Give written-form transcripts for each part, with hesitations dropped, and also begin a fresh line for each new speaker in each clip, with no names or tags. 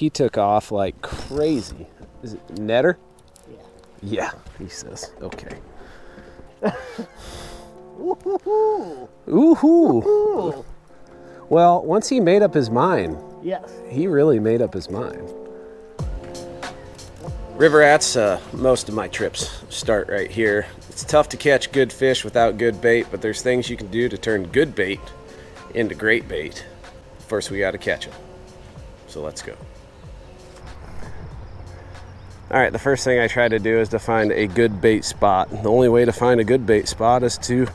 he took off like crazy. Is it netter?
Yeah.
Yeah, he says. Okay.
Ooh.
Ooh. Well, once he made up his mind,
Yes.
he really made up his mind. River rats, most of my trips start right here. It's tough to catch good fish without good bait, but there's things you can do to turn good bait into great bait. First, we got to catch them. So let's go. All right, the first thing I try to do is to find a good bait spot. The only way to find a good bait spot is to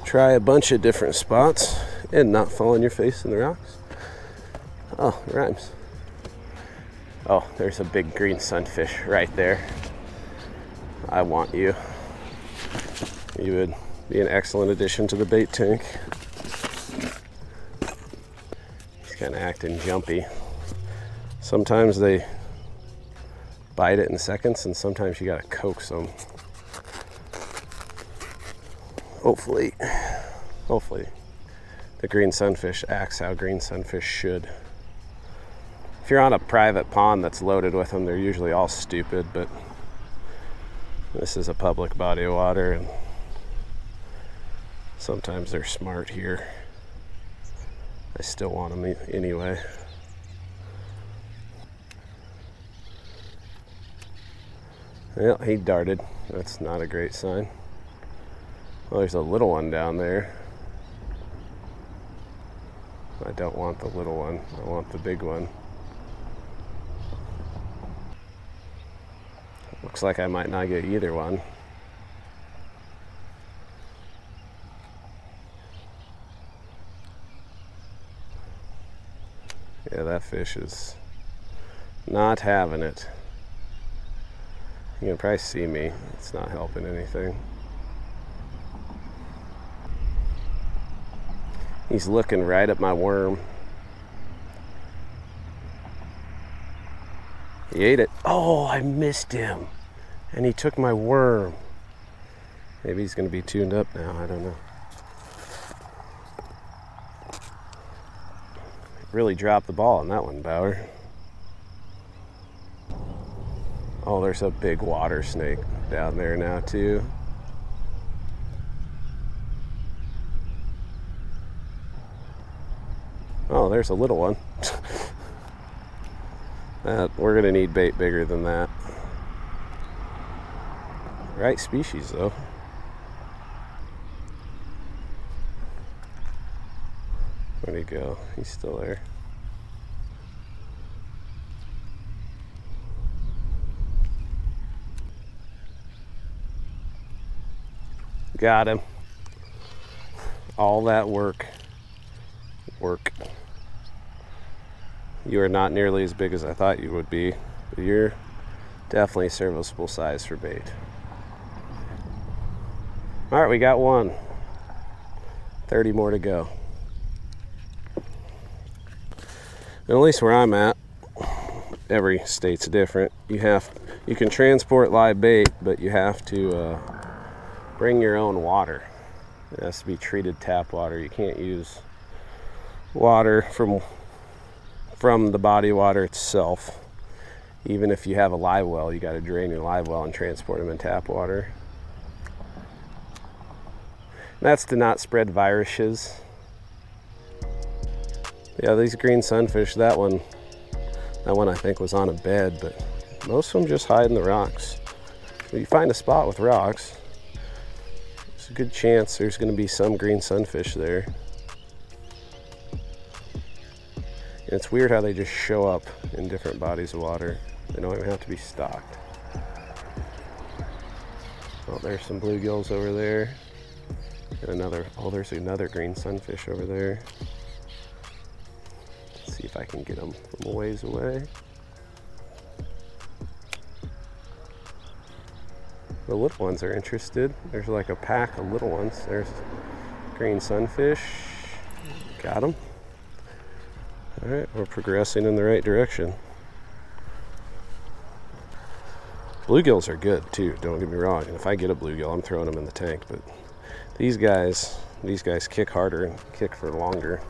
try a bunch of different spots and not fall on your face in the rocks. Oh, it rhymes. Oh, there's a big green sunfish right there. I want you. You would be an excellent addition to the bait tank. He's kind of acting jumpy. Sometimes they bite it in seconds, and sometimes you gotta coax them. Hopefully the green sunfish acts how green sunfish should. If you're on a private pond that's loaded with them, they're usually all stupid, but this is a public body of water, and sometimes they're smart here. I still want them anyway. Well, he darted. That's not a great sign. Well, there's a little one down there. I don't want the little one. I want the big one. Looks like I might not get either one. Yeah, that fish is not having it. You can probably see me. It's not helping anything. He's looking right at my worm. He ate it. Oh, I missed him. And he took my worm. Maybe he's going to be tuned up now. I don't know. Really dropped the ball on that one, Bauer. Oh, there's a big water snake down there now, too. Oh, there's a little one. We're gonna need bait bigger than that. Right species, though. Where'd he go? He's still there. Got him. All that work. You are not nearly as big as I thought you would be, but you're definitely serviceable size for bait. All right, we got one. 30 more to go. And at least where I'm at, every state's different. You can transport live bait, but you have to bring your own water. It has to be treated tap water. You can't use water from the body water itself. Even if you have a live well, you got to drain your live well and transport them in tap water. And that's to not spread viruses. Yeah, these green sunfish, that one I think was on a bed, but most of them just hide in the rocks. If you find a spot with rocks, there's a good chance there's going to be some green sunfish there. And it's weird how they just show up in different bodies of water. They don't even have to be stocked. Oh, there's some bluegills over there. And there's another green sunfish over there. Let's see if I can get them from a ways away. The little ones are interested. There's like a pack of little ones. There's green sunfish. Got them. All right, we're progressing in the right direction. Bluegills are good too, don't get me wrong. And if I get a bluegill, I'm throwing them in the tank. But these guys kick harder and kick for longer.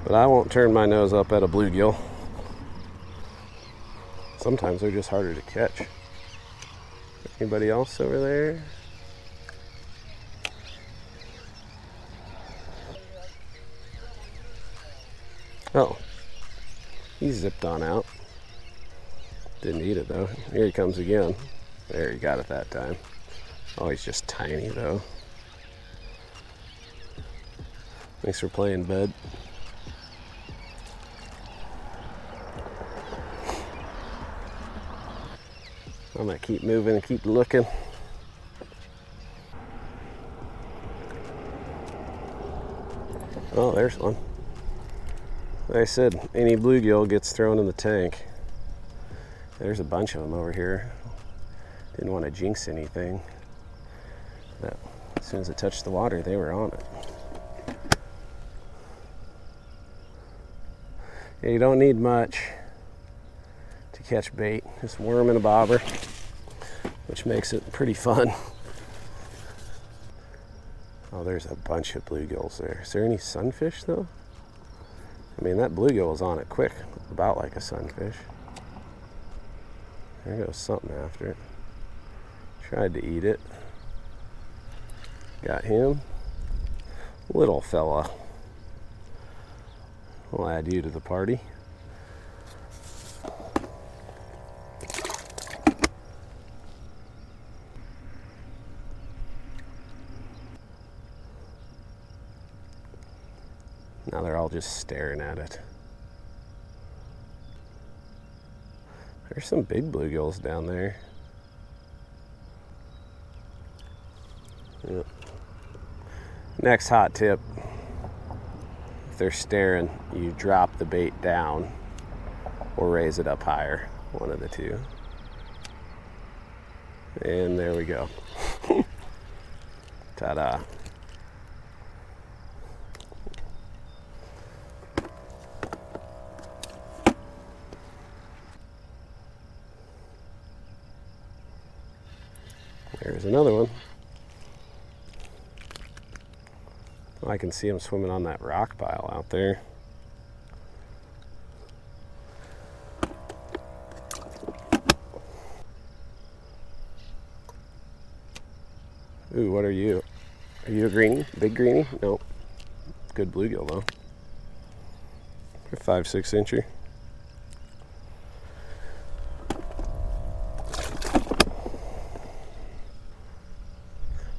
But I won't turn my nose up at a bluegill. Sometimes they're just harder to catch. Anybody else over there? Oh, he zipped on out. Didn't eat it though. Here he comes again. There, he got it that time. Oh, he's just tiny though. Thanks for playing, bud. I'm gonna keep moving and keep looking. Oh, there's one. Like I said, any bluegill gets thrown in the tank. There's a bunch of them over here. Didn't want to jinx anything. But as soon as it touched the water, they were on it. Yeah, you don't need much to catch bait. Just worm and a bobber, which makes it pretty fun. Oh, there's a bunch of bluegills there. Is there any sunfish though? I mean, that bluegill was on it quick, about like a sunfish. There goes something after it. Tried to eat it. Got him. Little fella. We'll add you to the party. Now they're all just staring at it. There's some big bluegills down there. Yep. Next hot tip. If they're staring, you drop the bait down or raise it up higher. One of the two. And there we go. Ta-da. There's another one. I can see him swimming on that rock pile out there. Ooh, what are you? Are you a greenie? Big greenie? Nope. Good bluegill though. A 5-6 incher.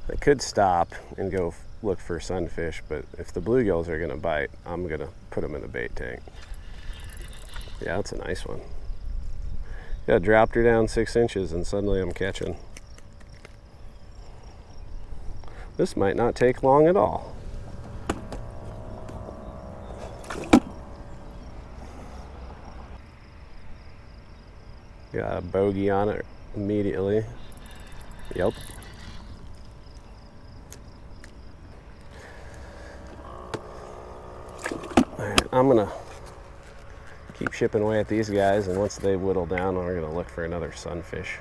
I could stop and go look for sunfish, but if the bluegills are gonna bite, I'm gonna put them in the bait tank. Yeah, that's a nice one. Yeah, dropped her down 6 inches and suddenly I'm catching. This might not take long at all. Got a bogey on it immediately. Yep. I'm gonna keep chipping away at these guys, and once they whittle down, we're gonna look for another sunfish.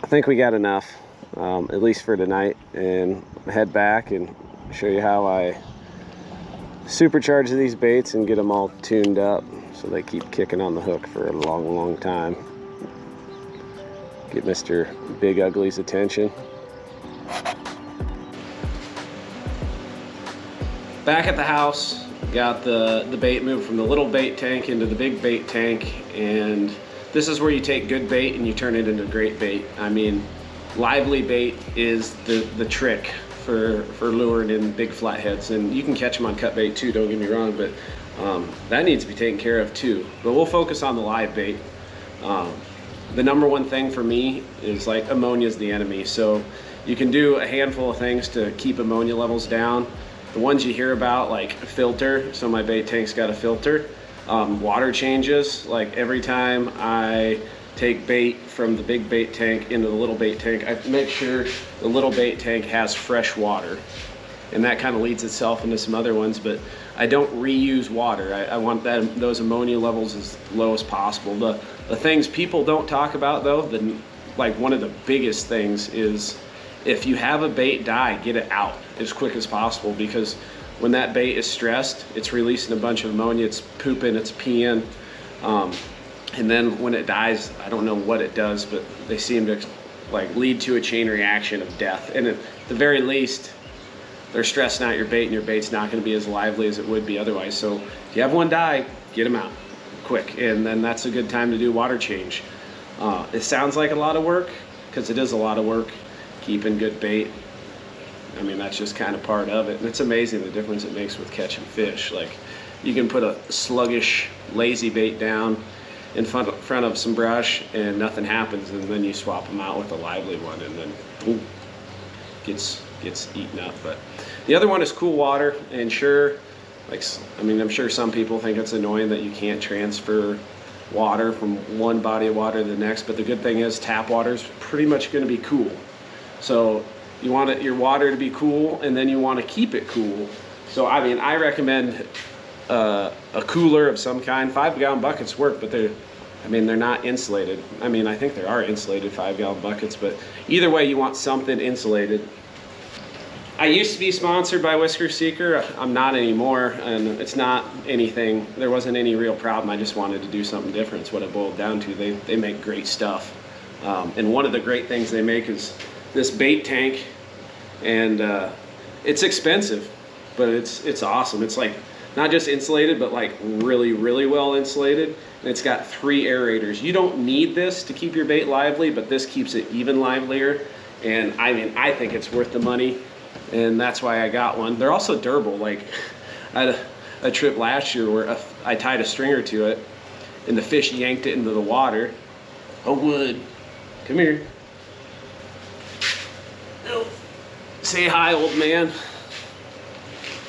I think we got enough, at least for tonight, and head back and show you how I supercharge these baits and get them all tuned up so they keep kicking on the hook for a long, long time. Get Mr. Big Ugly's attention. Back at the house, got the bait moved from the little bait tank into the big bait tank, and this is where you take good bait and you turn it into great bait. I mean, lively bait is the trick for luring in big flatheads, and you can catch them on cut bait too, don't get me wrong, but that needs to be taken care of too. But we'll focus on the live bait. The number one thing for me is, like, ammonia is the enemy, so you can do a handful of things to keep ammonia levels down. The ones you hear about, like a filter, so my bait tank's got a filter. Water changes, like every time I take bait from the big bait tank into the little bait tank, I make sure the little bait tank has fresh water. And that kind of leads itself into some other ones, but I don't reuse water. I want those ammonia levels as low as possible. The things people don't talk about though, like one of the biggest things is if you have a bait die, get it out as quick as possible, because when that bait is stressed, it's releasing a bunch of ammonia, it's pooping, it's peeing. And then when it dies, I don't know what it does, but they seem to like lead to a chain reaction of death. And at the very least, they're stressing out your bait, and your bait's not going to be as lively as it would be otherwise. So if you have one die, get them out quick, and then that's a good time to do water change. It sounds like a lot of work, because it is a lot of work keeping good bait. I mean, that's just kind of part of it, and it's amazing the difference it makes with catching fish. Like, you can put a sluggish, lazy bait down in front of some brush and nothing happens, and then you swap them out with a lively one, and then ooh, gets eaten up. But the other one is cool water, and sure, like, I mean, I'm sure some people think it's annoying that you can't transfer water from one body of water to the next, but the good thing is tap water is pretty much going to be cool. So you want your water to be cool, and then you want to keep it cool. So I mean, I recommend a cooler of some kind. 5-gallon buckets work, but they're not insulated. I mean, I think there are insulated 5-gallon buckets, but either way, you want something insulated. I used to be sponsored by Whisker Seeker. I'm not anymore, and it's not anything. There wasn't any real problem. I just wanted to do something different. It's what it boiled down to. They make great stuff, and one of the great things they make is this bait tank, and it's expensive, but it's awesome. It's like not just insulated, but like really, really well insulated. And it's got 3 aerators. You don't need this to keep your bait lively, but this keeps it even livelier. And I mean, I think it's worth the money, and that's why I got one. They're also durable. Like, I had a trip last year where I tied a stringer to it, and the fish yanked it into the water. Oh, Wood, come here. No. Say hi, old man.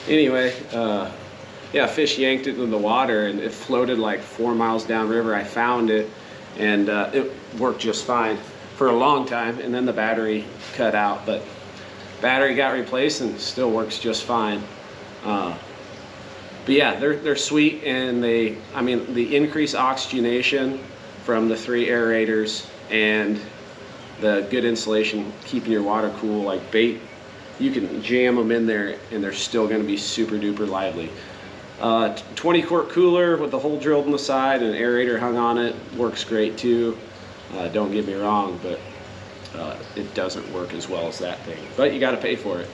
Anyway, yeah, fish yanked it into the water, and it floated like 4 miles downriver. I found it, and it worked just fine for a long time, and then the battery cut out, but battery got replaced and still works just fine. But yeah, they're sweet, and the increased oxygenation from the 3 aerators and the good insulation, keeping your water cool, like bait, you can jam them in there and they're still going to be super duper lively. 20 quart cooler with the hole drilled in the side and an aerator hung on it works great too. Don't get me wrong, but it doesn't work as well as that thing, but you got to pay for it.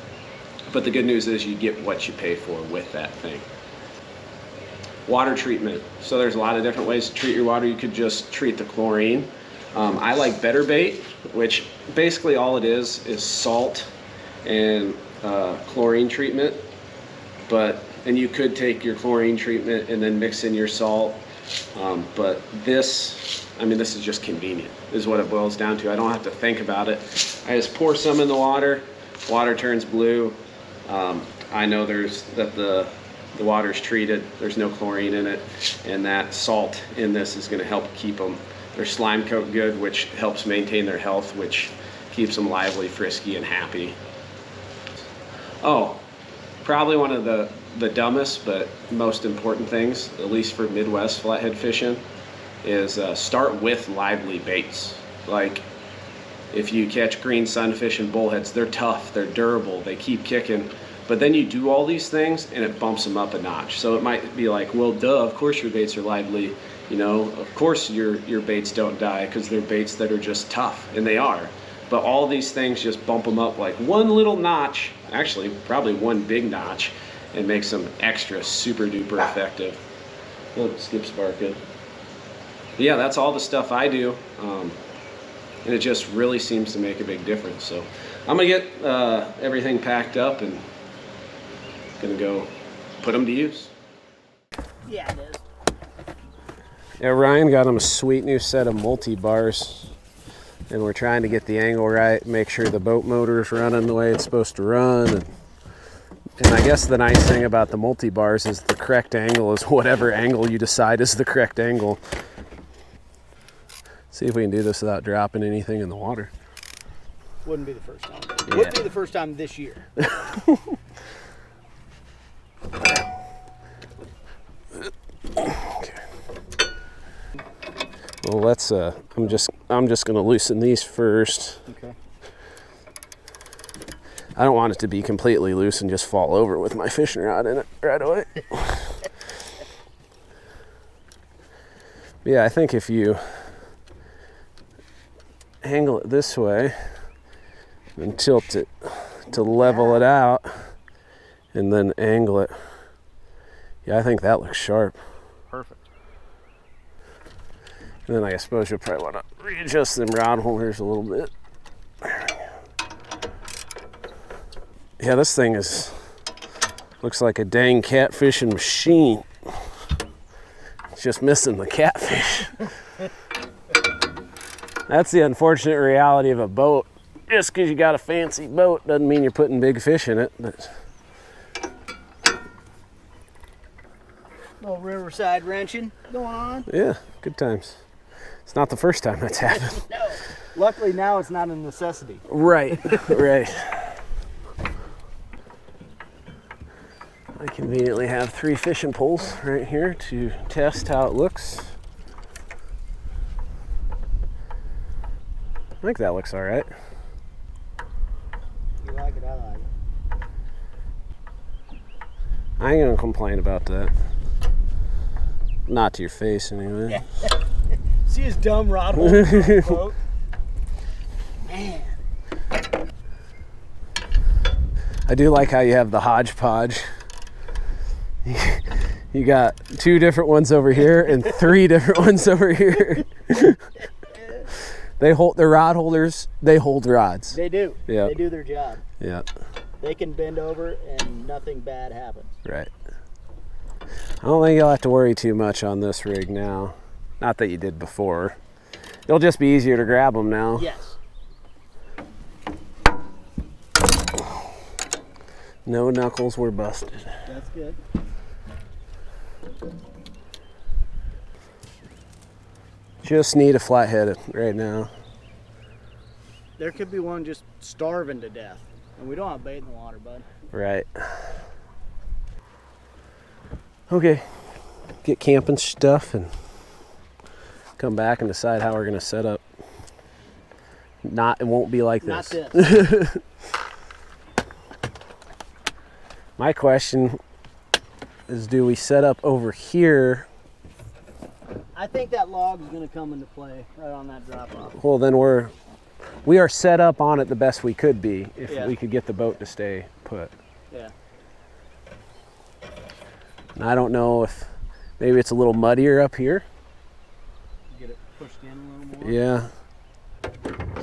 But the good news is you get what you pay for with that thing. Water treatment. So there's a lot of different ways to treat your water. You could just treat the chlorine. I like Better Bait, which basically all it is salt and chlorine treatment. And you could take your chlorine treatment and then mix in your salt. But this is just convenient, is what it boils down to. I don't have to think about it. I just pour some in the water. Water turns blue. I know that the water's treated. There's no chlorine in it, and that salt in this is going to help keep them their slime coat good, which helps maintain their health, which keeps them lively, frisky, and happy. Oh, probably one of the dumbest but most important things, at least for Midwest flathead fishing, is start with lively baits. Like, if you catch green sunfish and bullheads, they're tough, they're durable, they keep kicking. But then you do all these things and it bumps them up a notch. So it might be like, well, duh, of course your baits are lively. You know, of course your baits don't die, because they're baits that are just tough, and they are. But all these things just bump them up like one little notch, actually probably one big notch, and makes them extra super duper effective. Oh, Skip's barking. But yeah, that's all the stuff I do, and it just really seems to make a big difference. So I'm gonna get everything packed up and gonna go put them to use.
Yeah, it is.
Yeah, Ryan got him a sweet new set of multi-bars, and we're trying to get the angle right, make sure the boat motor is running the way it's supposed to run. And I guess the nice thing about the multi-bars is the correct angle is whatever angle you decide is the correct angle. See if we can do this without dropping anything in the water.
Wouldn't be the first time.
Yeah.
Wouldn't be the first time this year.
Okay. Well, let's I'm just gonna loosen these first.
Okay.
I don't want it to be completely loose and just fall over with my fishing rod in it right away. Yeah, I think if you angle it this way and tilt it to level it out and then angle it, yeah, I think that looks sharp.
Perfect.
And then I suppose you'll probably want to readjust them rod holders a little bit. Yeah, this thing looks like a dang catfishing machine. It's just missing the catfish. That's the unfortunate reality of a boat. Just because you got a fancy boat doesn't mean you're putting big fish in it. But
Little riverside wrenching going on.
yeah, good times. It's not the first time that's happened.
No. Luckily now it's not a necessity.
Right, right. I conveniently have 3 fishing poles right here to test how it looks. I think that looks all right.
You like it, I like it.
I ain't gonna complain about that. Not to your face, anyway.
Yeah. See his dumb rod holder on the boat? Man.
I do like how you have the hodgepodge. You got 2 different ones over here and 3 different ones over here. They hold their rod holders. They hold rods.
They do.
Yeah.
They do their job.
Yeah.
They can bend over and nothing bad happens.
Right. I don't think you'll have to worry too much on this rig now. Not that you did before. It'll just be easier to grab them now.
Yes.
No knuckles were busted.
That's good.
Just need a flathead right now.
There could be one just starving to death. And we don't have bait in the water, bud.
Right. Okay. Get camping stuff and come back and decide how we're gonna set up. It won't be like
Not
this.
this.
My question is, do we set up over here?
I think that log is going to come into play right on that drop off.
Well, then we are set up on it the best we could be if
Yeah.
we could get the boat to stay put.
Yeah.
And I don't know if maybe it's a little muddier up here.
Get it pushed in a little more.
Yeah.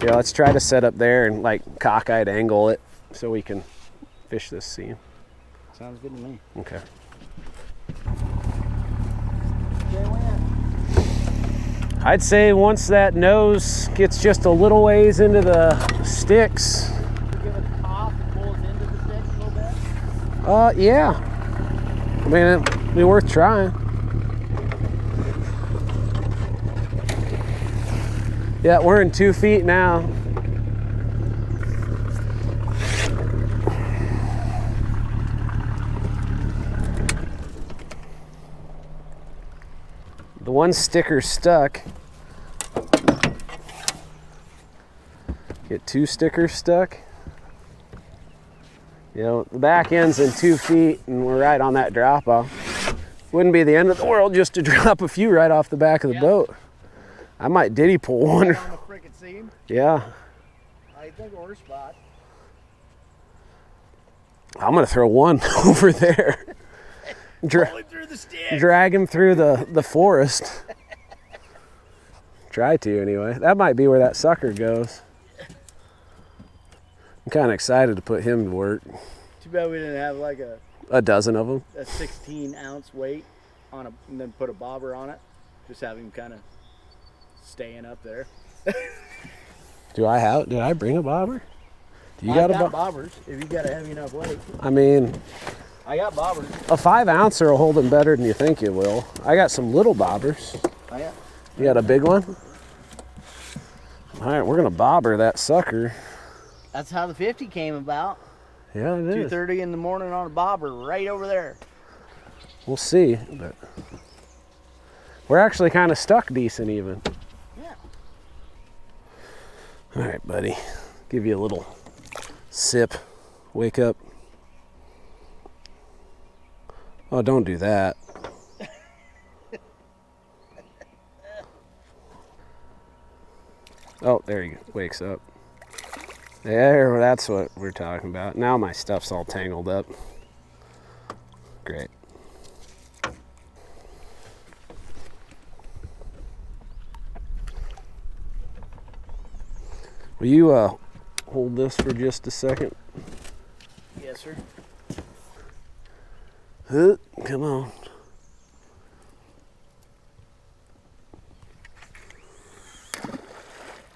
Yeah, let's try to set up there and like cockeyed angle it so we can fish this seam.
Sounds good to me.
Okay. I'd say once that nose gets just a little ways into the sticks.
Give it a toss and pull it into the sticks a little bit.
Yeah. I mean, it'd be worth trying. Yeah, we're in 2 feet now. The one sticker's stuck. Get 2 stickers stuck. You know, the back end's in 2 feet and we're right on that drop off. Wouldn't be the end of the world just to drop a few right off the back of the boat. I might diddy pull one.
On the frickin' seam.
Yeah.
I think we're spot.
I'm gonna throw one over there.
Pull him through the stick.
Drag him through the forest. Try to anyway. That might be where that sucker goes. I'm kind of excited to put him to work.
Too bad we didn't have like
A dozen of them.
a 16-ounce weight on and then put a bobber on it. Just have him kind of staying up there.
Did I bring a bobber? Do you
I
got a
got
bobber?
bobbers if you got a heavy enough weight.
I mean,
I got bobbers.
a 5-ouncer will hold him better than you think it will. I got some little bobbers.
I got.
You got a big one? All right, we're gonna bobber that sucker.
That's how the 50 came about.
Yeah, it is.
2:30 in the morning on a bobber right over there.
We'll see, but we're actually kind of stuck decent even.
Yeah.
All right, buddy. Give you a little sip. Wake up. Oh, don't do that. Oh, there he wakes up. There, that's what we're talking about. Now my stuff's all tangled up. Great. Will you hold this for just a second?
Yes, sir.
Come on.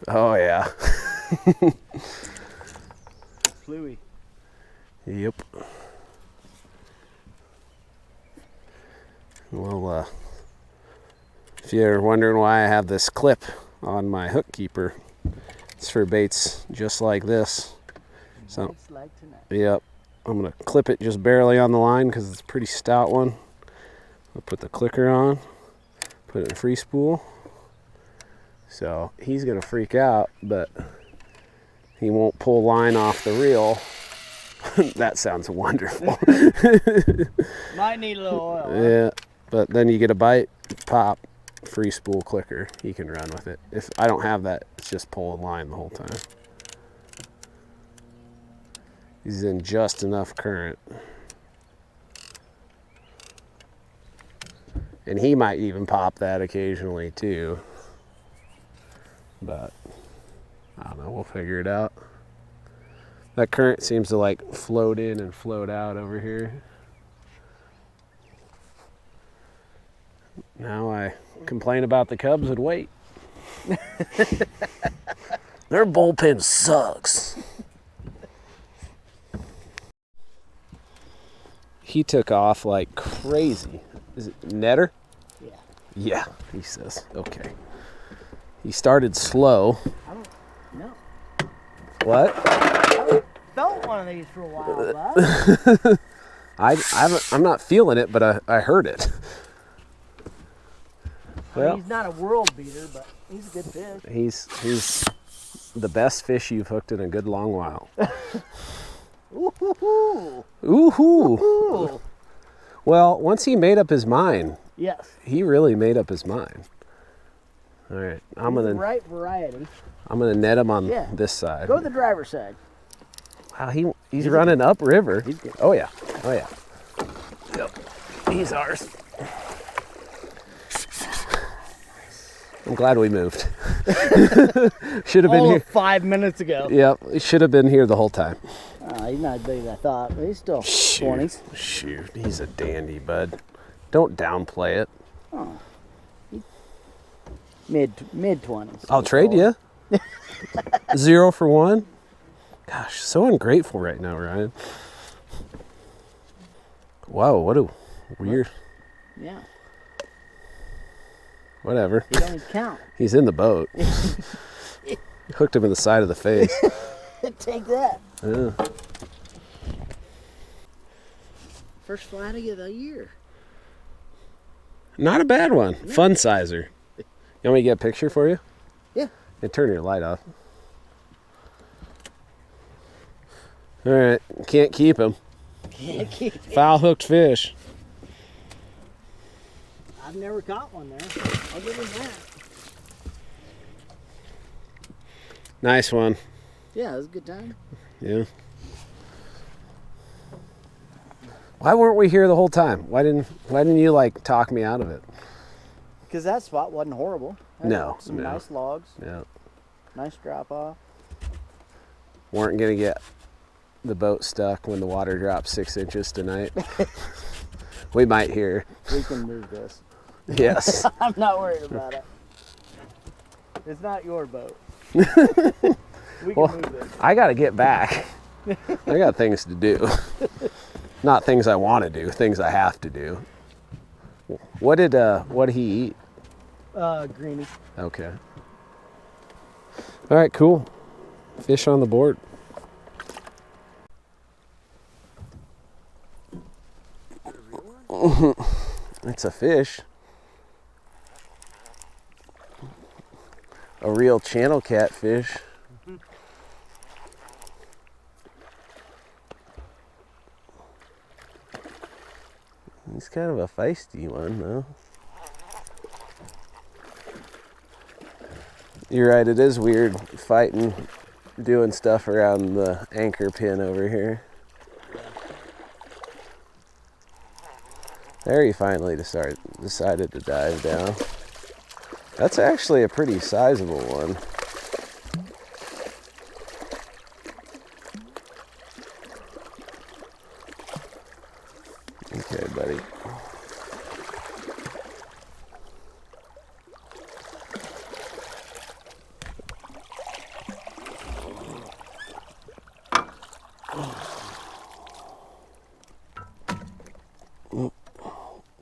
Oh yeah.
Fluey.
Yep. Well, if you're wondering why I have this clip on my hook keeper, it's for baits just like this. So,
Baits like tonight.
yep. I'm gonna clip it just barely on the line because it's a pretty stout one. I'll put the clicker on, put it in free spool. So he's gonna freak out, but he won't pull line off the reel. That sounds wonderful.
Might need a little oil. Huh?
Yeah, but then you get a bite, pop, free spool clicker. He can run with it. If I don't have that, it's just pulling line the whole time. He's in just enough current. And he might even pop that occasionally too. But I don't know, we'll figure it out. That current seems to like float in and float out over here. Now I complain about the Cubs and wait. Their bullpen sucks. He took off like crazy. Is it netter?
Yeah.
Yeah, he says. Okay. He started slow.
I don't know.
What?
I haven't felt one of these for a while, bud.
I'm not feeling it, but I heard it. Well,
He's not a world beater, but he's a good fish.
he's the best fish you've hooked in a good long while.
Ooh.
Ooh.
Ooh.
Well, once he made up his mind,
Yes.
he really made up his mind. All right,
He's the right variety.
I'm gonna net him on
Yeah.
this side.
Go to the driver's side.
Wow, he's running upriver.
He's good.
Oh yeah, oh yeah. Yep, he's ours. I'm glad we moved. Should have been
All
here.
of 5 minutes ago.
Yep, he should have been here the whole time.
He's not as big as I thought, but he's still 20s.
Shoot, he's a dandy, bud. Don't downplay it.
Oh. Mid 20s.
I'll trade you. 0 for 1. Gosh, so ungrateful right now, Ryan. Wow, what a weird.
Yeah.
Whatever.
He don't count.
He's in the boat. Hooked him in the side of the face.
Take that.
Yeah.
First flatty of the year.
Not a bad one.
Yeah.
Fun sizer. You want me to get a picture for you?
Yeah.
Hey, turn your light off. All right, can't keep him.
Can't keep it.
Foul hooked fish.
I've never caught one there. I'll give him that.
Nice one.
Yeah, it was a good time.
Yeah. Why weren't we here the whole time? Why didn't you like talk me out of it?
Because that spot wasn't horrible. Had
No,
some
no.
nice logs,
Yeah.
nice drop off.
Weren't gonna get the boat stuck when the water drops 6 inches tonight. We might hear.
We can move this.
Yes.
I'm not worried about it. It's not your boat. We can
Well,
move this.
I gotta get back. I got things to do. Not things I want to do, things I have to do. What did he eat?
Greenie.
Okay. All right, cool. Fish on the board. It's a fish. A real channel catfish. He's kind of a feisty one, though. You're right, it is weird fighting, doing stuff around the anchor pin over here. There he finally decided to dive down. That's actually a pretty sizable one. Okay, buddy.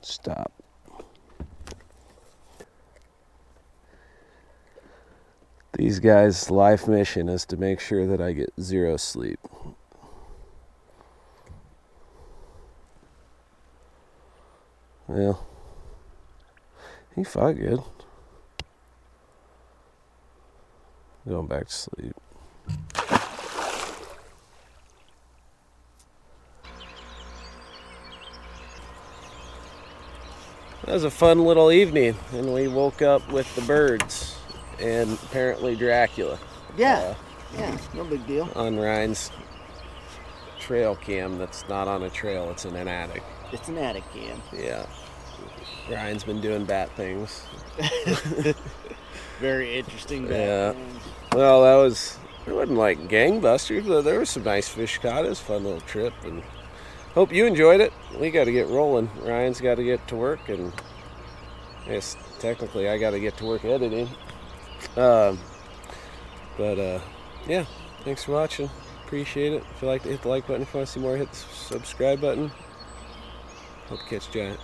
Stop. These guys' life mission is to make sure that I get 0 sleep. Well, he fought good. Going back to sleep. That was a fun little evening, and we woke up with the birds and apparently Dracula.
Yeah, no big deal.
On Ryan's trail cam that's not on a trail, it's in an attic.
It's an attic cam.
Yeah. Ryan's been doing bat things.
Very interesting bat
Yeah.
things.
Well, it wasn't like gangbusters, but there were some nice fish caught. It was a fun little trip, and hope you enjoyed it. We got to get rolling. Ryan's got to get to work, and I guess technically I got to get to work editing. Yeah, thanks for watching. Appreciate it. If you like to hit the like button, if you want to see more, hit the subscribe button. Hope to catch you giant.